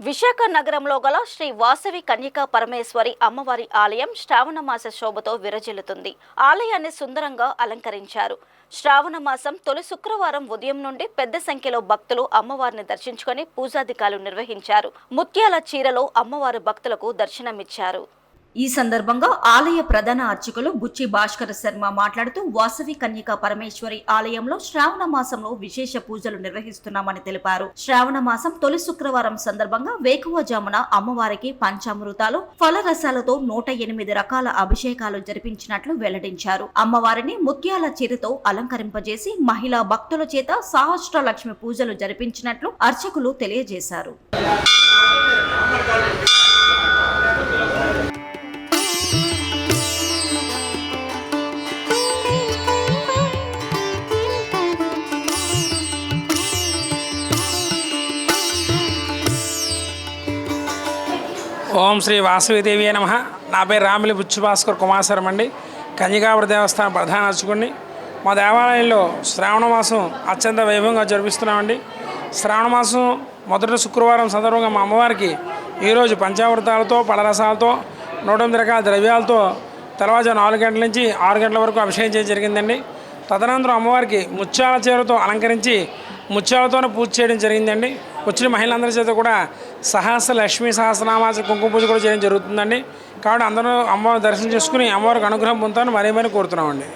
విశాఖ నగరంలో గల శ్రీ వాసవి కన్యకా పరమేశ్వరి అమ్మవారి ఆలయం శ్రావణ మాస శోభతో విరజిల్లుతుంది. ఆలయాన్ని సుందరంగా అలంకరించారు. శ్రావణ మాసం తొలి శుక్రవారం ఉదయం నుండి పెద్ద సంఖ్యలో భక్తులు అమ్మవారిని దర్శించుకొని పూజాధికారులు నిర్వహించారు. ముత్యాల చీరలో అమ్మవారు భక్తులకు దర్శనమిచ్చారు. ఈ సందర్భంగా ఆలయ ప్రధాన అర్చకులు బుచ్చి భాస్కర్ శర్మ మాట్లాడుతూ వాసవి కన్యకా పరమేశ్వరి ఆలయంలో శ్రావణ మాసంలో విశేష పూజలు నిర్వహిస్తున్నామని తెలిపారు. శ్రావణ మాసం తొలి శుక్రవారం సందర్భంగా వేకువజామున అమ్మవారికి పంచామృతాలు ఫలరసాలతో 108 రకాల అభిషేకాలు జరిపించినట్లు వెల్లడించారు. అమ్మవారిని ముత్యాల చీరతో అలంకరింపజేసి మహిళా భక్తుల చేత సహస్ర లక్ష్మి పూజలు జరిపించినట్లు అర్చకులు తెలియజేశారు. ఓం శ్రీ వాసవిదేవి నమః. నా పేరు రామిలి బుచ్చి భాస్కర్ కుమారస్వామి అండి. కన్యకాపుర దేవస్థానం ప్రధాన అర్చకుడిని. మా దేవాలయంలో శ్రావణ మాసం అత్యంత వైభవంగా జరిపిస్తున్నామండి. శ్రావణ మాసం మొదటి శుక్రవారం సందర్భంగా మా అమ్మవారికి ఈరోజు పంచామృతాలతో పలరసాలతో 108 రకాల ద్రవ్యాలతో తెల్లవారుజామున 4 గంటల నుంచి 6 గంటల వరకు అభిషేకం చేయడం జరిగిందండి. తదనంతరం అమ్మవారికి ముత్యాల చీరతో అలంకరించి ముత్యాలతోనే పూజ చేయడం జరిగిందండి. వచ్చిన మహిళలందరి చేత కూడా లక్ష్మీ సహస్రనామాల కుంకుమ పూజ కూడా చేయడం జరుగుతుందండి. కాబట్టి అందరూ అమ్మవారి దర్శనం చేసుకుని అమ్మవారికి అనుగ్రహం పొందుతాను మరీ కోరుతున్నామండి.